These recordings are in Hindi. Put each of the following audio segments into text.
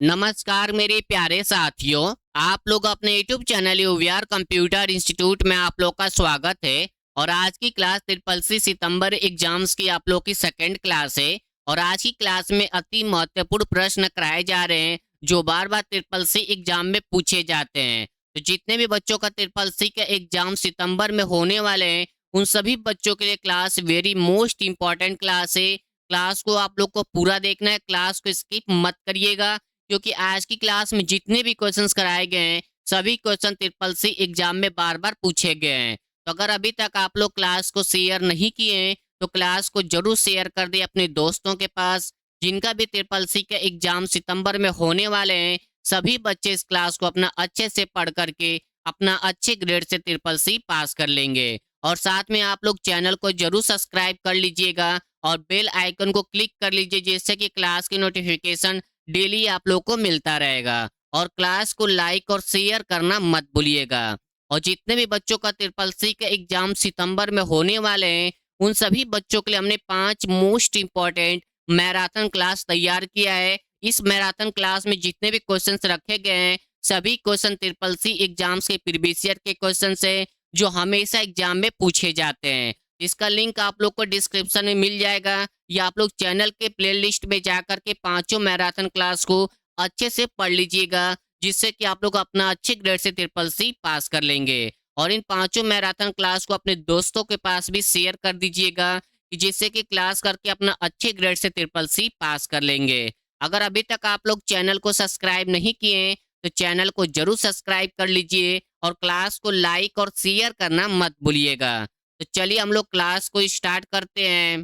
नमस्कार मेरे प्यारे साथियों। आप लोग अपने YouTube चैनल यूवीआर कंप्यूटर इंस्टीट्यूट में आप लोग का स्वागत है। और आज की क्लास ट्रिपल सी सितंबर एग्जाम्स की आप लोग की सेकंड क्लास है। और आज की क्लास में अति महत्वपूर्ण प्रश्न कराए जा रहे हैं जो बार बार ट्रिपल सी एग्जाम में पूछे जाते हैं। तो जितने भी बच्चों का ट्रिपल सी का एग्जाम सितंबर में होने वाले हैं उन सभी बच्चों के लिए class very most important class है। क्लास को आप लोग को पूरा देखना है, क्लास को स्किप मत करिएगा, क्योंकि आज की क्लास में जितने भी क्वेश्चंस कराए गए हैं सभी क्वेश्चन ट्रिपल सी एग्जाम में बार बार पूछे गए हैं। तो अगर अभी तक आप लोग क्लास को शेयर नहीं किए हैं तो क्लास को जरूर शेयर कर दें अपने दोस्तों के पास। जिनका भी ट्रिपल सी का एग्जाम सितंबर में होने वाले हैं सभी बच्चे इस क्लास को अपना अच्छे से पढ़ करके अपना अच्छे ग्रेड से ट्रिपल सी पास कर लेंगे। और साथ में आप लोग चैनल को जरूर सब्सक्राइब कर लीजिएगा और बेल आइकन को क्लिक कर लीजिए जिससे कि क्लास की नोटिफिकेशन डेली आप लोग को मिलता रहेगा। और क्लास को लाइक और शेयर करना मत भूलिएगा। और जितने भी बच्चों का ट्रिपल सी का एग्जाम सितंबर में होने वाले हैं उन सभी बच्चों के लिए हमने 5 मोस्ट इंपॉर्टेंट मैराथन क्लास तैयार किया है। इस मैराथन क्लास में जितने भी क्वेश्चंस रखे गए हैं सभी क्वेश्चन ट्रिपल सी एग्जाम्स के प्रीवियस ईयर के क्वेश्चन है जो हमेशा एग्जाम में पूछे जाते हैं। इसका लिंक आप लोग को डिस्क्रिप्शन में मिल जाएगा या आप लोग चैनल के प्लेलिस्ट में जाकर के पांचों मैराथन क्लास को अच्छे से पढ़ लीजिएगा जिससे कि आप लोग अपना अच्छे ग्रेड से ट्रिपल सी पास कर लेंगे। और इन पांचों मैराथन क्लास को अपने दोस्तों के पास भी शेयर कर दीजिएगा कि जिससे कि क्लास करके अपना अच्छे ग्रेड से ट्रिपल सी पास कर लेंगे। अगर अभी तक आप लोग चैनल को सब्सक्राइब नहीं किए हैं तो चैनल को जरूर सब्सक्राइब कर लीजिए और क्लास को लाइक और शेयर करना मत भूलिएगा। तो चलिए हम लोग क्लास को स्टार्ट करते हैं।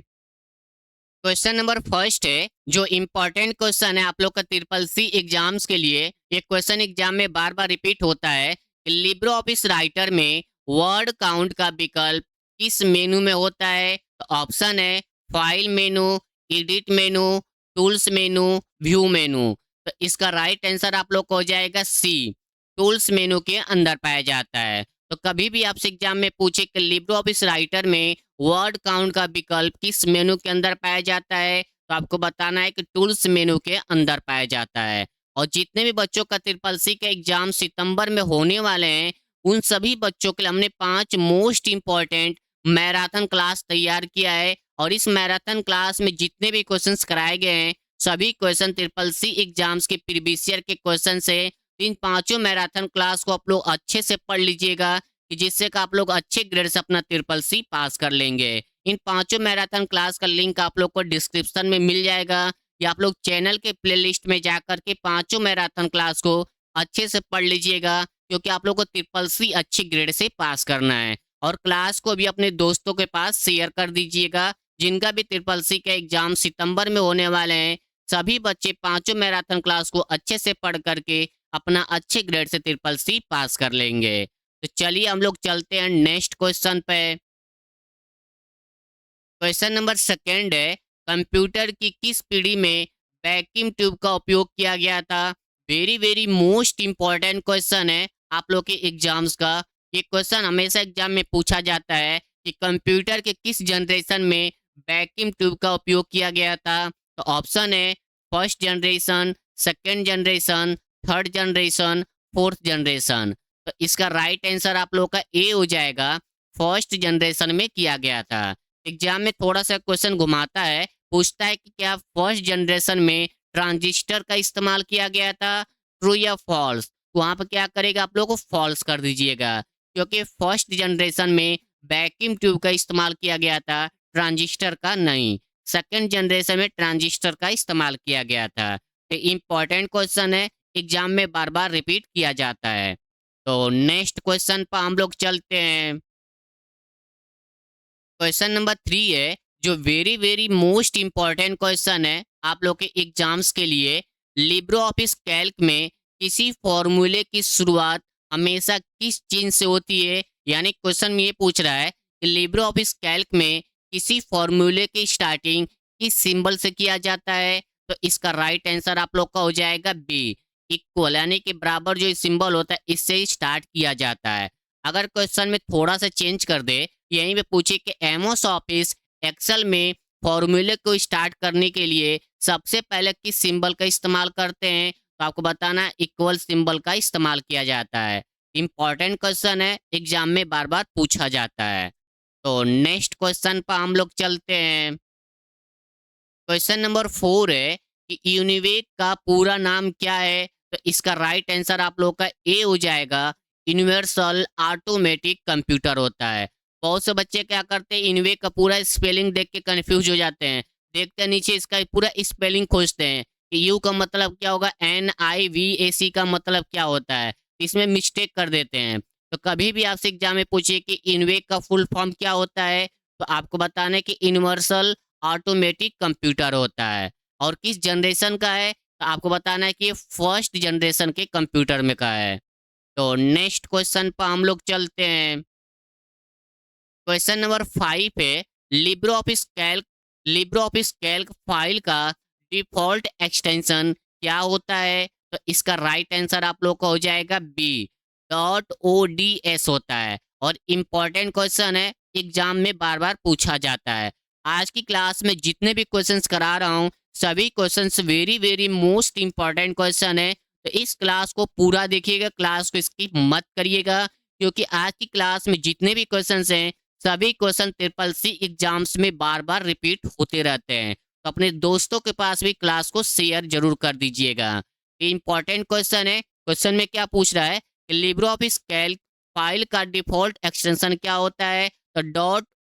क्वेश्चन नंबर फर्स्ट है जो इम्पोर्टेंट क्वेश्चन है आप लोग का ट्रिपल सी एग्जाम्स के लिए। ये क्वेश्चन एग्जाम में बार बार रिपीट होता है। लिब्रो ऑफिस राइटर में वर्ड काउंट का विकल्प किस मेनू में होता है? तो ऑप्शन है फाइल मेनू, एडिट मेनू, टूल्स मेनू, व्यू मेनू। तो इसका राइट आंसर आप लोग को हो जाएगा सी, टूल्स मेनू के अंदर पाया जाता है। तो कभी भी आपसे एग्जाम में पूछे कि लिब्रो ऑफिस राइटर में वर्ड काउंट का विकल्प किस मेनू के अंदर पाया जाता है तो आपको बताना है कि टूल्स मेनू के अंदर पाया जाता है। और जितने भी बच्चों का ट्रिपल सी का एग्जाम सितंबर में होने वाले हैं उन सभी बच्चों के लिए हमने 5 मोस्ट इंपॉर्टेंट मैराथन क्लास तैयार किया है। और इस मैराथन क्लास में जितने भी क्वेश्चंस कराए गए हैं सभी क्वेश्चन ट्रिपल सी एग्जाम्स के प्रीवियस ईयर के क्वेश्चन से। इन पांचों मैराथन क्लास को आप लोग अच्छे से पढ़ लीजिएगा कि जिससे कि आप लोग अच्छे ग्रेड से अपना ट्रिपल सी पास कर लेंगे। इन पांचों मैराथन क्लास का लिंक आप लोग को डिस्क्रिप्शन में मिल जाएगा या आप लोग चैनल के प्लेलिस्ट में जाकर के पांचों मैराथन क्लास को अच्छे से पढ़ लीजिएगा क्योंकि आप लोग को ट्रिपल सी अच्छी ग्रेड से पास करना है। और क्लास को भी अपने दोस्तों के पास शेयर कर दीजिएगा जिनका भी ट्रिपल सी का एग्जाम सितंबर में होने वाले हैं। सभी बच्चे पांचों मैराथन क्लास को अच्छे से पढ़ करके अपना अच्छे ग्रेड से ट्रिपल सी पास कर लेंगे। तो चलिए हम लोग चलते हैं नेक्स्ट क्वेश्चन पे। क्वेश्चन नंबर सेकंड है कंप्यूटर की किस पीढ़ी में वैक्यूम ट्यूब का उपयोग किया गया था? Very very most important question है आप लोग के एग्जाम्स का। ये क्वेश्चन हमेशा एग्जाम में पूछा जाता है कि कंप्यूटर के किस जनरेशन में वैक्यूम ट्यूब का उपयोग किया गया था। तो ऑप्शन है first generation, second generation, third generation, fourth generation. तो इसका राइट आंसर आप लोग का ए हो जाएगा, फर्स्ट जनरेशन में किया गया था। एग्जाम में थोड़ा सा क्वेश्चन घुमाता है, पूछता है कि क्या फर्स्ट जनरेशन में ट्रांजिस्टर का इस्तेमाल किया गया था, ट्रू या फॉल्स। तो वहां पर क्या करेगा आप लोग को फॉल्स कर दीजिएगा क्योंकि फर्स्ट जनरेशन में वैक्यूम ट्यूब का इस्तेमाल किया गया था, ट्रांजिस्टर का नहीं। सेकेंड जनरेशन में ट्रांजिस्टर का इस्तेमाल किया गया था। तो इम्पोर्टेंट क्वेश्चन है, एग्जाम में बार बार रिपीट किया जाता है। तो नेक्स्ट क्वेश्चन पर हम लोग चलते हैं। क्वेश्चन नंबर 3 है जो very very most important question है आप लोग के एग्जाम्स के लिए। लिब्रो ऑफिस कैल्क में किसी फॉर्मूले की शुरुआत हमेशा किस चिन्ह से होती है? यानी क्वेश्चन में ये पूछ रहा है कि लिब्रो ऑफिस कैल्क में किसी फॉर्मूले की स्टार्टिंग किस सिंबल से किया जाता है? तो इसका राइट आंसर आप लोग का हो जाएगा बी, इक्वल, यानी कि बराबर जो सिंबल होता है इससे ही स्टार्ट किया जाता है। अगर क्वेश्चन में थोड़ा सा चेंज कर दे, यहीं पे पूछे कि एमओस ऑफिस एक्सेल में फॉर्मूले को स्टार्ट करने के लिए सबसे पहले किस सिंबल का इस्तेमाल करते हैं? तो आपको बताना है इक्वल सिंबल का इस्तेमाल किया जाता है। इंपॉर्टेंट क्वेश्चन है, एग्जाम में बार बार पूछा जाता है। तो नेक्स्ट क्वेश्चन पर हम लोग चलते हैं। क्वेश्चन नंबर 4 है कि यूनिवेक का पूरा नाम क्या है? तो इसका राइट आंसर आप लोग का ए हो जाएगा, यूनिवर्सल ऑटोमेटिक कंप्यूटर होता है। बहुत से बच्चे क्या करते हैं, यूनिवेक का पूरा स्पेलिंग देख के कंफ्यूज हो जाते हैं, देखते हैं नीचे इसका पूरा स्पेलिंग खोजते हैं कि यू का मतलब क्या होगा, NIVAC का मतलब क्या होता है, इसमें मिस्टेक कर देते हैं। तो कभी भी आपसे एग्जाम में पूछे कि यूनिवेक का फुल फॉर्म क्या होता है, तो आपको बताना है कि यूनिवर्सल ऑटोमेटिक कंप्यूटर होता है। और किस जनरेशन का है, तो आपको बताना है कि ये फर्स्ट जनरेशन के कंप्यूटर में का है। तो नेक्स्ट क्वेश्चन पर हम लोग चलते हैं। क्वेश्चन नंबर 5 है, लिब्रो ऑफिस कैल्क फाइल का डिफॉल्ट एक्सटेंशन क्या होता है? तो इसका राइट आंसर आप लोग का हो जाएगा बी, .ods होता है। और इम्पॉर्टेंट क्वेश्चन है, एग्जाम में बार बार पूछा जाता है। आज की क्लास में जितने भी क्वेश्चंस करा रहा हूँ, सभी questions very very most important question है। तो इस क्लास को पूरा देखिएगा, क्लास को स्किप मत करिएगा, क्योंकि आज की क्लास में जितने भी क्वेश्चंस हैं, सभी क्वेश्चन ट्रिपल सी एग्जाम्स में बार बार रिपीट होते रहते हैं। तो अपने दोस्तों के पास भी क्लास को शेयर जरूर कर दीजिएगा। इंपॉर्टेंट क्वेश्चन है, क्वेश्चन में क्या पूछ रहा है कि लिब्रो ऑफिस कैल्क फाइल का डिफॉल्ट एक्सटेंशन क्या होता है? तो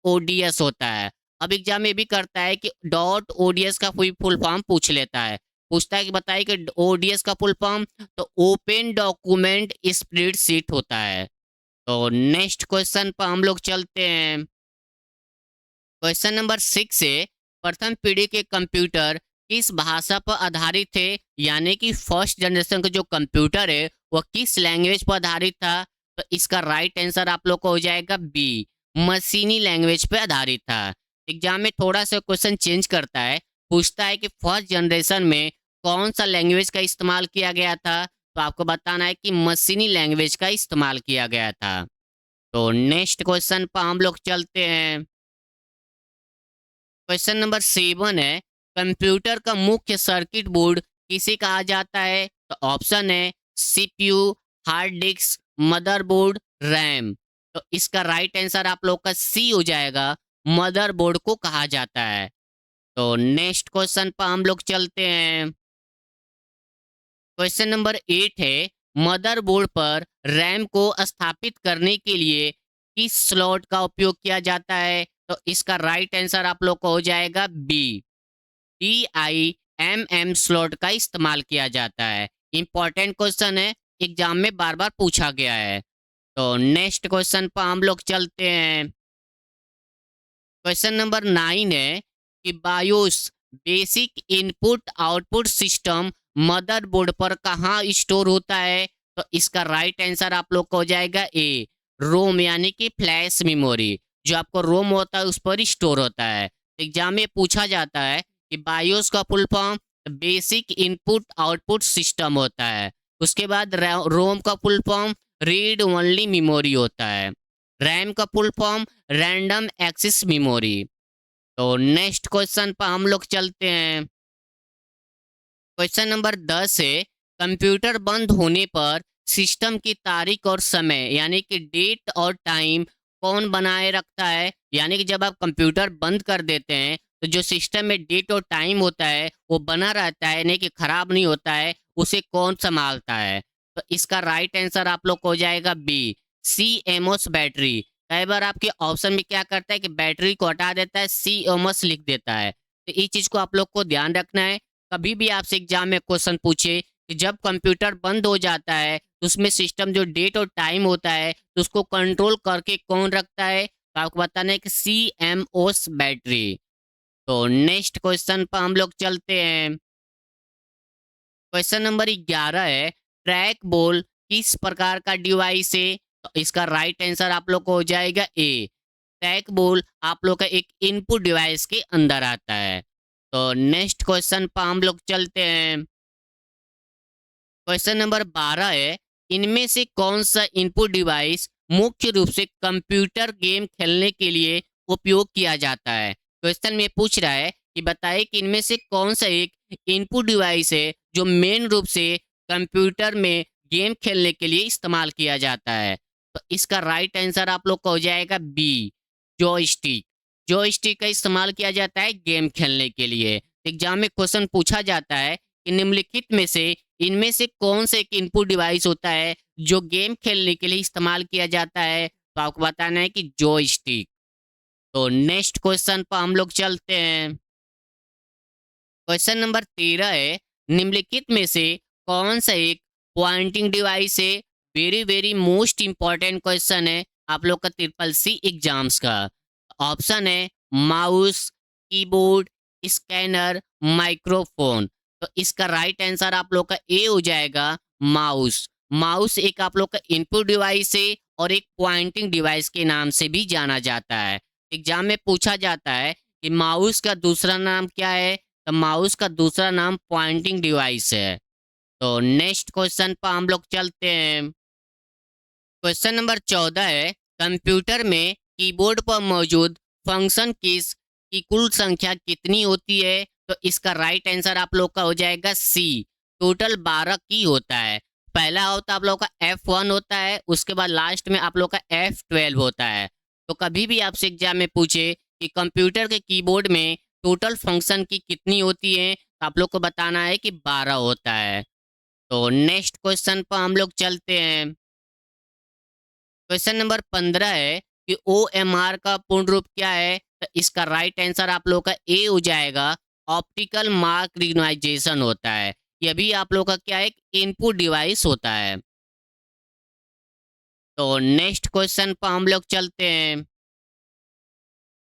.ods होता है। अब एग्जाम में भी करता है कि .ods का फुल फॉर्म पूछ लेता है, पूछता है कि बताइए कि ओडीएस का फुल फॉर्म, तो ओपन डॉक्यूमेंट स्प्रेडशीट होता है। तो नेक्स्ट क्वेश्चन पर हम लोग चलते हैं। क्वेश्चन नंबर 6 है, प्रथम पीढ़ी के कंप्यूटर किस भाषा पर आधारित थे? यानी कि फर्स्ट जनरेशन का जो कंप्यूटर है वो किस लैंग्वेज पर आधारित था? तो इसका राइट आंसर आप लोग को हो जाएगा बी, मशीनी लैंग्वेज पर आधारित था। एग्जाम में थोड़ा सा क्वेश्चन चेंज करता है, पूछता है कि फर्स्ट जनरेशन में कौन सा लैंग्वेज का इस्तेमाल किया गया था? तो आपको बताना है कि मशीनी लैंग्वेज का इस्तेमाल किया गया था। तो नेक्स्ट क्वेश्चन पर हम लोग चलते हैं। क्वेश्चन नंबर 7 है, कंप्यूटर का मुख्य सर्किट बोर्ड किसे कहा जाता है? तो ऑप्शन है CPU, hard disk, motherboard, RAM. तो इसका राइट आंसर आप लोग का सी हो जाएगा, मदरबोर्ड को कहा जाता है। तो नेक्स्ट क्वेश्चन पर हम लोग चलते हैं। क्वेश्चन नंबर 8 है, मदरबोर्ड पर रैम को स्थापित करने के लिए किस स्लॉट का उपयोग किया जाता है? तो इसका राइट आंसर आप लोग को हो जाएगा बी, DIMM स्लॉट का इस्तेमाल किया जाता है। इंपॉर्टेंट क्वेश्चन है, एग्जाम में बार बार पूछा गया है। तो नेक्स्ट क्वेश्चन पर हम लोग चलते हैं। क्वेश्चन नंबर 9 है कि BIOS basic input output system motherboard पर कहाँ स्टोर होता है? तो इसका राइट आंसर आप लोग को हो जाएगा ए, रोम यानी कि फ्लैश मेमोरी। जो आपको रोम होता है उस पर स्टोर होता है। एग्जाम में पूछा जाता है कि बायोस का full form basic input output system होता है। उसके बाद रोम का full form read only memory होता है। रैम का full form random access memory. तो नेक्स्ट क्वेश्चन पर हम लोग चलते हैं। क्वेश्चन नंबर 10 है, कंप्यूटर बंद होने पर सिस्टम की तारीख और समय यानी कि डेट और टाइम कौन बनाए रखता है? यानी कि जब आप कंप्यूटर बंद कर देते हैं तो जो सिस्टम में डेट और टाइम होता है वो बना रहता है, यानी कि खराब नहीं होता है, उसे कौन संभालता है? तो इसका राइट आंसर आप लोग को हो जाएगा बी, CMOS बैटरी। कई बार आपके ऑप्शन में क्या करता है कि बैटरी को हटा देता है, CMOS लिख देता है। तो इस चीज को आप लोग को ध्यान रखना है। कभी भी आपसे एग्जाम में क्वेश्चन पूछे कि जब कंप्यूटर बंद हो जाता है तो उसमें सिस्टम जो डेट और टाइम होता है तो उसको कंट्रोल करके कौन रखता है? तो आपको बताना है कि CMOS बैटरी। तो नेक्स्ट क्वेश्चन पर हम लोग चलते हैं। क्वेश्चन नंबर 11 है, ट्रैक बॉल किस प्रकार का डिवाइस है? तो इसका राइट आंसर आप लोग को हो जाएगा ए, ट्रैक बॉल आप लोग का एक इनपुट डिवाइस के अंदर आता है। तो नेक्स्ट क्वेश्चन पर हम लोग चलते हैं। क्वेश्चन नंबर 12 है, इनमें से कौन सा इनपुट डिवाइस मुख्य रूप से कंप्यूटर गेम खेलने के लिए उपयोग किया जाता है? क्वेश्चन में पूछ रहा है कि बताइए कि इनमें से कौन सा एक इनपुट डिवाइस है जो मेन रूप से कंप्यूटर में गेम खेलने के लिए इस्तेमाल किया जाता है? तो इसका राइट आंसर आप लोग का हो जाएगा बी, जॉयस्टिक। जॉयस्टिक का इस्तेमाल किया जाता है गेम खेलने के लिए। एग्जाम में क्वेश्चन पूछा जाता है कि निम्नलिखित में से इनमें से कौन से एक इनपुट डिवाइस होता है जो गेम खेलने के लिए इस्तेमाल किया जाता है? तो आपको बताना है कि जॉयस्टिक। तो नेक्स्ट क्वेश्चन पर हम लोग चलते हैं। क्वेश्चन नंबर 13 है, निम्नलिखित में से कौन सा एक पॉइंटिंग डिवाइस है? Very very most important question है आप लोग का ट्रिपल सी एग्जाम्स का। ऑप्शन है माउस, कीबोर्ड, स्कैनर, माइक्रोफोन। तो इसका राइट आंसर आप लोग का ए हो जाएगा, माउस। माउस एक आप लोग का इनपुट डिवाइस है और एक पॉइंटिंग डिवाइस के नाम से भी जाना जाता है। एग्जाम में पूछा जाता है कि माउस का दूसरा नाम क्या है? तो माउस का दूसरा नाम पॉइंटिंग डिवाइस है। तो नेक्स्ट क्वेश्चन पर हम लोग चलते हैं। क्वेश्चन नंबर 14 है, कंप्यूटर में कीबोर्ड पर मौजूद फंक्शन कीज की कुल संख्या कितनी होती है? तो इसका राइट आंसर आप लोग का हो जाएगा सी, टोटल 12 की होता है। पहला होता है आप लोग का F1 होता है, उसके बाद लास्ट में आप लोग का F12 होता है। तो कभी भी आपसे एग्जाम में पूछे कि कंप्यूटर के कीबोर्ड में टोटल फंक्शन की कितनी होती है, तो आप लोग को बताना है कि 12 होता है। तो नेक्स्ट क्वेश्चन पर हम लोग चलते हैं। क्वेश्चन नंबर 15 है कि OMR का पूर्ण रूप क्या है? तो इसका राइट आंसर आप लोग का ए हो जाएगा, ऑप्टिकल मार्क रिकग्नाइजेशन होता है। यह भी आप लोग का क्या है, एक इनपुट डिवाइस होता है। तो नेक्स्ट क्वेश्चन पर हम लोग चलते हैं।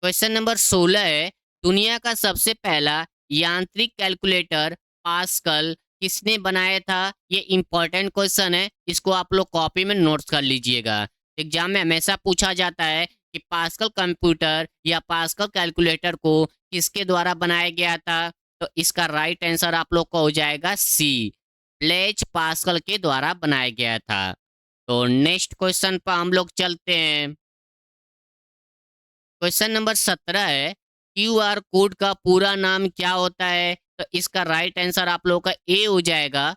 क्वेश्चन नंबर 16 है, दुनिया का सबसे पहला यांत्रिक कैलकुलेटर पास्कल किसने बनाया था? ये इंपॉर्टेंट क्वेश्चन है, इसको आप लोग कॉपी में नोट्स कर लीजिएगा। एग्जाम में हमेशा पूछा जाता है कि पास्कल कंप्यूटर या पास्कल कैलकुलेटर को किसके द्वारा बनाया गया था? तो इसका राइट आंसर आप लोग का हो जाएगा सी, ब्लेज पास्कल के द्वारा बनाया गया था। तो नेक्स्ट क्वेश्चन पर हम लोग चलते हैं। क्वेश्चन नंबर 17 है, QR कोड का पूरा नाम क्या होता है? तो इसका राइट आंसर आप लोगों का ए हो जाएगा,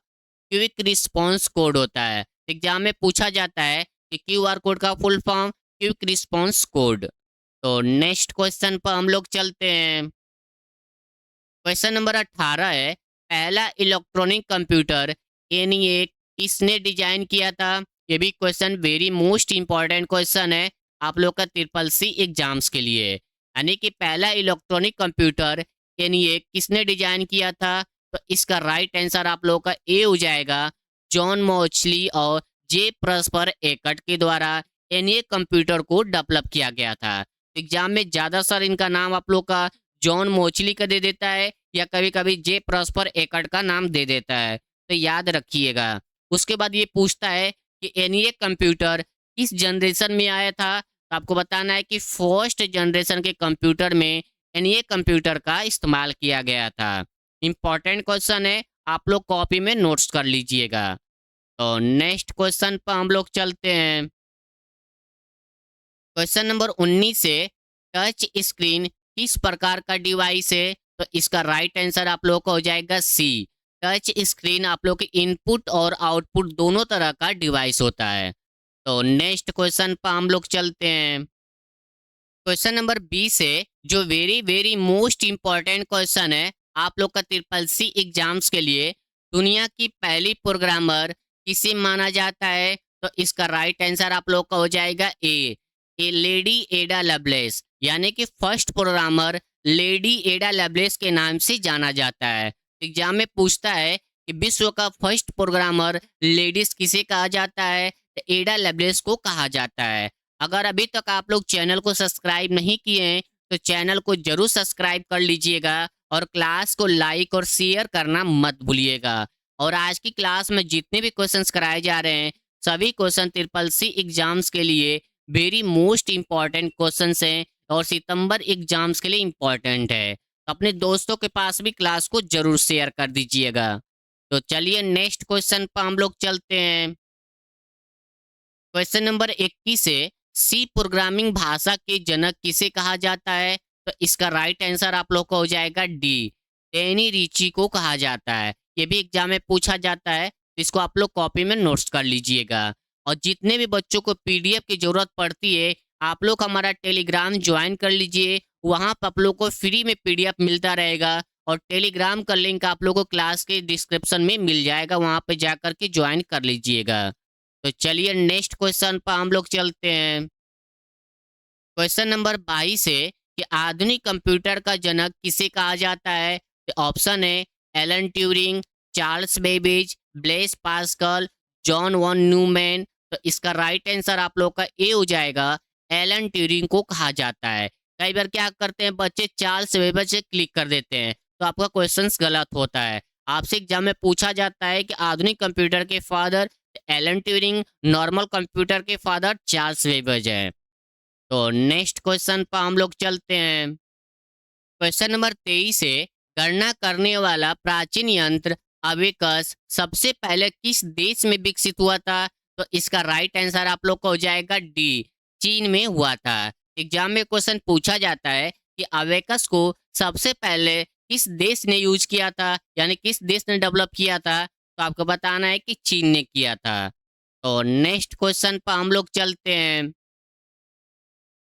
क्विक रिस्पॉन्स कोड होता है। एग्जाम में पूछा जाता है कि QR कोड का full form quick response code. तो नेक्स्ट क्वेश्चन पर हम लोग चलते हैं। क्वेश्चन नंबर 18 है, पहला इलेक्ट्रॉनिक कंप्यूटर ENIAC किसने डिजाइन किया था? ये भी question very most important question है आप लोग का ट्रिपल सी एग्जाम्स के लिए। यानी कि पहला इलेक्ट्रॉनिक कंप्यूटर ENIAC किसने डिजाइन किया था? तो इसका राइट आंसर आप लोग का ए हो जाएगा, जॉन मॉचली और जे प्रस्पर एकट के द्वारा ENIAC कंप्यूटर को डेवलप किया गया था। एग्जाम में ज़्यादा सर इनका नाम आप लोग का जॉन मोचली का दे देता है या कभी कभी जे प्रॉस्पर एकट का नाम दे देता है, तो याद रखिएगा। उसके बाद ये पूछता है कि ENIAC कंप्यूटर किस जनरेशन में आया था? तो आपको बताना है कि फर्स्ट जनरेशन के कंप्यूटर में ENIAC कंप्यूटर का इस्तेमाल किया गया था। इंपॉर्टेंट क्वेश्चन है, आप लोग कॉपी में नोट्स कर लीजिएगा। तो नेक्स्ट क्वेश्चन पर हम लोग चलते हैं। क्वेश्चन नंबर 19 है, टच स्क्रीन किस प्रकार का डिवाइस है? तो इसका राइट आंसर आप लोग का हो जाएगा सी, टच स्क्रीन आप लोग के इनपुट और आउटपुट दोनों तरह का डिवाइस होता है। तो नेक्स्ट क्वेश्चन पर हम लोग चलते हैं। क्वेश्चन नंबर 20 है, जो very very most important question है आप लोग का ट्रिपल सी एग्जाम्स के लिए। दुनिया की पहली प्रोग्रामर किसे माना जाता है? तो इसका राइट आंसर आप लोग का हो जाएगा ए लेडी एडा लवलेस। यानी कि फर्स्ट प्रोग्रामर लेडी एडा लवलेस के नाम से जाना जाता है। एग्जाम में पूछता है कि विश्व का फर्स्ट प्रोग्रामर लेडीज किसे कहा जाता है? तो एडा लवलेस को कहा जाता है। अगर अभी तक आप लोग चैनल को सब्सक्राइब नहीं किए हैं तो चैनल को जरूर सब्सक्राइब कर लीजिएगा और क्लास को लाइक और शेयर करना मत भूलिएगा। और आज की क्लास में जितने भी क्वेश्चंस कराए जा रहे हैं सभी क्वेश्चन ट्रिपल सी एग्जाम्स के लिए वेरी मोस्ट इंपॉर्टेंट क्वेश्चंस हैं और सितंबर एग्जाम्स के लिए इंपॉर्टेंट है। तो अपने दोस्तों के पास भी क्लास को जरूर शेयर कर दीजिएगा। तो चलिए नेक्स्ट क्वेश्चन पर हम लोग चलते हैं। क्वेश्चन नंबर 21 है, सी प्रोग्रामिंग भाषा के जनक किसे कहा जाता है? तो इसका राइट आंसर आप लोग का हो जाएगा डी, डैनी रिची को कहा जाता है। ये भी एग्जाम में पूछा जाता है इसको आप लोग कॉपी में नोट्स कर लीजिएगा। और जितने भी बच्चों को पीडीएफ की ज़रूरत पड़ती है, आप लोग हमारा टेलीग्राम ज्वाइन कर लीजिए। वहाँ पर आप लोग को फ्री में पीडीएफ मिलता रहेगा और टेलीग्राम का लिंक आप लोग को क्लास के डिस्क्रिप्शन में मिल जाएगा, वहाँ पे जाकर के ज्वाइन कर लीजिएगा। तो चलिए नेक्स्ट क्वेश्चन पर हम लोग चलते हैं। क्वेश्चन नंबर 22 है कि आधुनिक कंप्यूटर का जनक किसे कहा जाता है? तो ऑप्शन है Alan Turing, Charles Babbage, Blaise Pascal, John von Neumann. तो इसका राइट आंसर आप लोग का ए हो जाएगा, एलन ट्यूरिंग को कहा जाता है। कई बार क्या करते हैं बच्चे, चार्ल्स बेबेज से क्लिक कर देते हैं, तो आपका क्वेश्चन गलत होता है। आपसे एग्जाम में पूछा जाता है कि आधुनिक कंप्यूटर के father Alan Turing, normal computer के फादर चार्ल्स बेबेज है। तो नेक्स्ट क्वेश्चन पर हम लोग चलते हैं। क्वेश्चन नंबर 23 है, गणना करने वाला प्राचीन यंत्र अबेकस सबसे पहले किस देश में विकसित हुआ था? तो इसका राइट आंसर आप लोग को हो जाएगा डी, चीन में हुआ था। एग्जाम में क्वेश्चन पूछा जाता है कि अबेकस को सबसे पहले किस देश ने यूज किया था, यानी किस देश ने डेवलप किया था? तो आपको बताना है कि चीन ने किया था। तो नेक्स्ट क्वेश्चन पर हम लोग चलते हैं।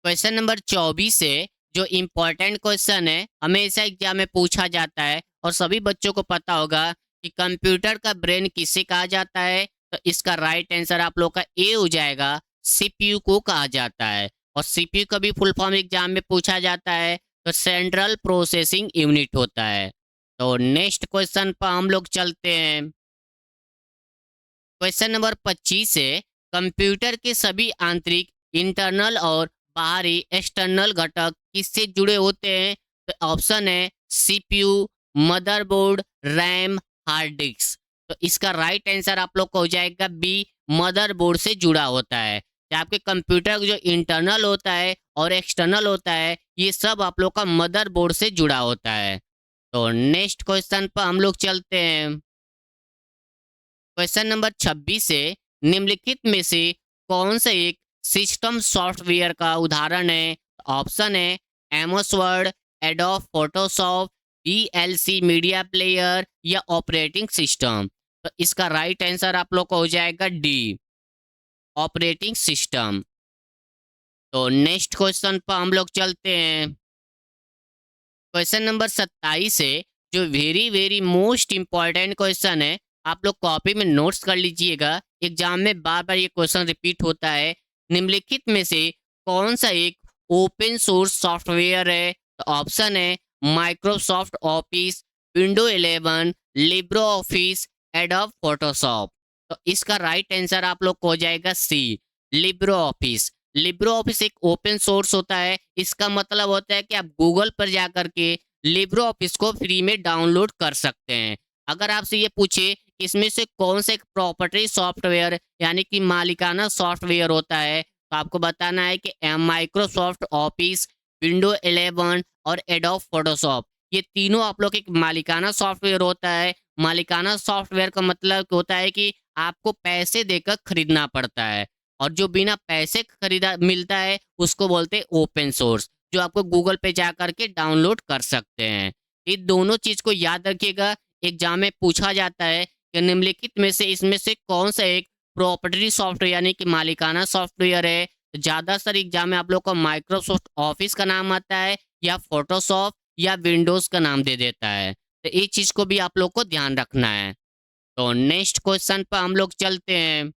क्वेश्चन नंबर 24 है, जो इम्पोर्टेंट क्वेश्चन है, हमेशा एग्जाम में पूछा जाता है और सभी बच्चों को पता होगा कि कंप्यूटर का ब्रेन किसे कहा जाता है? तो इसका राइट आंसर आप लोग का ए हो जाएगा, सीपीयू को कहा जाता है। और सीपीयू का भी फुल फॉर्म एग्जाम में पूछा जाता है, तो सेंट्रल प्रोसेसिंग यूनिट होता है। तो नेक्स्ट क्वेश्चन पर हम लोग चलते हैं। क्वेश्चन नंबर 25 है, कंप्यूटर के सभी आंतरिक, इंटरनल और बाहरी एक्सटर्नल घटक किससे जुड़े होते हैं? तो ऑप्शन है CPU, motherboard, RAM, hard disk. तो इसका राइट आंसर आप लोग को हो जाएगा बी, मदरबोर्ड से जुड़ा होता है। तो आपके कंप्यूटर का जो इंटरनल होता है और एक्सटर्नल होता है, ये सब आप लोग का मदरबोर्ड से जुड़ा होता है। तो नेक्स्ट क्वेश्चन पर हम लोग चलते हैं। क्वेश्चन नंबर 26 है, निम्नलिखित में से कौन सा एक सिस्टम सॉफ्टवेयर का उदाहरण है? ऑप्शन है MS word, adobe Photoshop, VLC media player या ऑपरेटिंग सिस्टम। तो इसका राइट आंसर आप लोग को हो जाएगा डी, ऑपरेटिंग सिस्टम। तो नेक्स्ट क्वेश्चन पर हम लोग चलते हैं। क्वेश्चन नंबर 27 है, जो very very most important question है, आप लोग कॉपी में नोट्स कर लीजिएगा। एग्जाम में बार बार ये क्वेश्चन रिपीट होता है। निम्नलिखित में से कौन सा एक ओपन सोर्स सॉफ्टवेयर है? तो ऑप्शन है Microsoft office, window 11, Libre office, adobe Photoshop. तो इसका राइट आंसर आप लोग को हो जाएगा सी, लिब्रो ऑफिस। लिब्रो ऑफिस एक ओपन सोर्स होता है। इसका मतलब होता है कि आप गूगल पर जाकर के लिब्रो ऑफिस को फ्री में डाउनलोड कर सकते हैं। अगर आपसे ये पूछे इसमें से कौन सा एक प्रॉपर्टी सॉफ्टवेयर यानी कि मालिकाना सॉफ्टवेयर होता है, तो आपको बताना है कि माइक्रोसॉफ्ट ऑफिस, विंडो 11 और एडोब फोटोशॉप, ये तीनों आप लोग एक मालिकाना सॉफ्टवेयर होता है। मालिकाना सॉफ्टवेयर का मतलब होता है कि आपको पैसे देकर खरीदना पड़ता है, और जो बिना पैसे खरीदा मिलता है उसको बोलते हैं ओपन सोर्स, जो आपको गूगल पे जा करके डाउनलोड कर सकते हैं। ये दोनों चीज को याद रखिएगा। एग्जाम में पूछा जाता है कि निम्नलिखित में से इसमें से कौन सा एक प्रॉपर्टी सॉफ्टवेयर यानी कि मालिकाना सॉफ्टवेयर है? तो ज्यादातर एग्जाम में आप लोग को माइक्रोसॉफ्ट ऑफिस का नाम आता है, या फोटोशॉप या विंडोज का नाम दे देता है। तो ये चीज को भी आप लोग को ध्यान रखना है। तो नेक्स्ट क्वेश्चन पर हम लोग चलते हैं।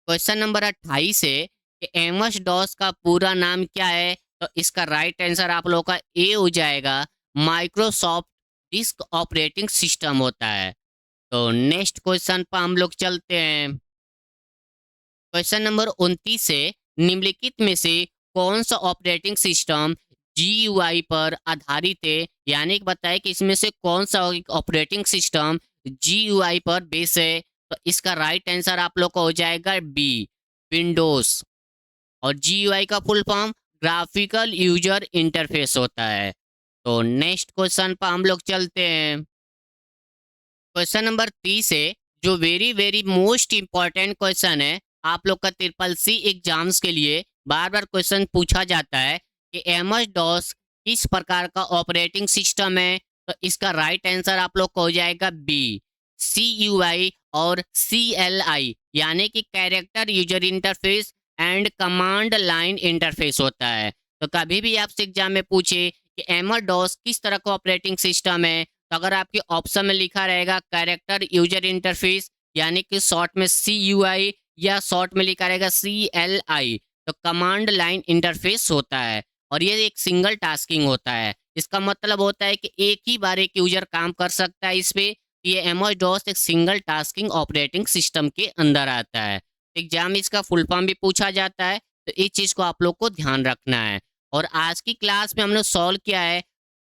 क्वेश्चन नंबर 28 है कि एमएस डॉस का पूरा नाम क्या है? तो इसका राइट आंसर आप लोगों का ए हो जाएगा, माइक्रोसॉफ्ट डिस्क ऑपरेटिंग सिस्टम होता है। तो नेक्स्ट क्वेश्चन पर हम लोग चलते हैं। क्वेश्चन नंबर 29 है, निम्नलिखित में से कौन सा ऑपरेटिंग सिस्टम जीयूआई पर आधारित है? यानी कि बताए कि इसमें से कौन सा ऑपरेटिंग सिस्टम जीयूआई पर बेस है? तो इसका राइट आंसर आप लोग को हो जाएगा बी, विंडोज। और जीयूआई का full form graphical user interface होता है। तो नेक्स्ट क्वेश्चन पर हम लोग चलते हैं। क्वेश्चन नंबर 30 है, जो very very most important question है, आप लोग का ट्रिपल सी एग्जाम्स के लिए बार बार क्वेश्चन पूछा जाता है कि एमएस डॉस किस प्रकार का ऑपरेटिंग सिस्टम है? तो इसका राइट आंसर आप लोग को हो जाएगा बी, CUI और CLI यानी कि character user interface and command line interface होता है। तो कभी भी आपसे एग्जाम में पूछे कि एमर डॉस किस तरह का ऑपरेटिंग सिस्टम है, तो अगर आपके ऑप्शन में लिखा रहेगा कैरेक्टर यूजर इंटरफेस यानी कि शॉर्ट में CUI या शॉर्ट में लिखा रहेगा CLI, तो कमांड लाइन इंटरफेस होता है और ये एक सिंगल टास्किंग होता है। इसका मतलब होता है कि एक ही बार एक यूजर काम कर सकता है इस पे। ये एमओएस डॉस एक सिंगल टास्किंग ऑपरेटिंग सिस्टम के अंदर आता है। एग्जाम इसका फुल फॉर्म भी पूछा जाता है, तो इस चीज़ को आप लोग को ध्यान रखना है। और आज की क्लास में हमने सॉल्व किया है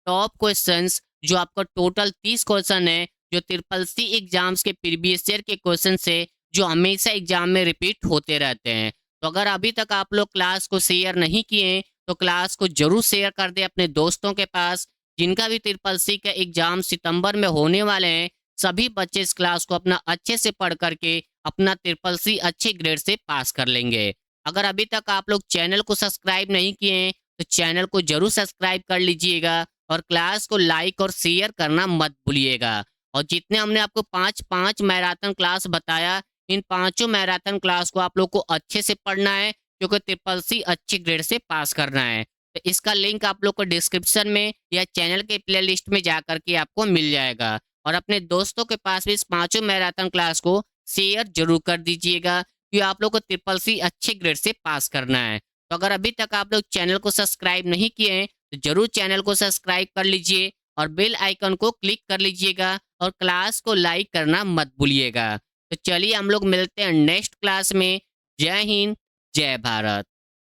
टॉप क्वेश्चंस, जो आपका टोटल 30 क्वेश्चन है, जो ट्रिपल सी एग्जाम्स के प्रीवियस ईयर के क्वेश्चन से जो हमेशा एग्जाम में रिपीट होते रहते हैं। तो अगर अभी तक आप लोग क्लास को शेयर नहीं किए तो क्लास को जरूर शेयर कर दें अपने दोस्तों के पास, जिनका भी ट्रिपल सी का एग्जाम सितंबर में होने वाले हैं। सभी बच्चे इस क्लास को अपना अच्छे से पढ़ करके अपना ट्रिपल सी अच्छे ग्रेड से पास कर लेंगे। अगर अभी तक आप लोग चैनल को सब्सक्राइब नहीं किए हैं तो चैनल को जरूर सब्सक्राइब कर लीजिएगा और क्लास को लाइक और शेयर करना मत भूलिएगा। और जितने हमने आपको पांच पांच मैराथन क्लास बताया, इन पांचों मैराथन क्लास को आप लोग को अच्छे से पढ़ना है, क्योंकि ट्रिपल सी अच्छे ग्रेड से पास करना है। तो इसका लिंक आप लोग को डिस्क्रिप्शन में या चैनल के प्लेलिस्ट में जा करके आपको मिल जाएगा। और अपने दोस्तों के पास भी इस पांचों मैराथन क्लास को शेयर जरूर कर दीजिएगा, कि आप लोग को ट्रिपल सी अच्छे ग्रेड से पास करना है। तो अगर अभी तक आप लोग चैनल को सब्सक्राइब नहीं किए हैं तो जरूर चैनल को सब्सक्राइब कर लीजिए और बेल आइकन को क्लिक कर लीजिएगा और क्लास को लाइक करना मत भूलिएगा। तो चलिए हम लोग मिलते हैं नेक्स्ट क्लास में। जय हिंद, जय भारत।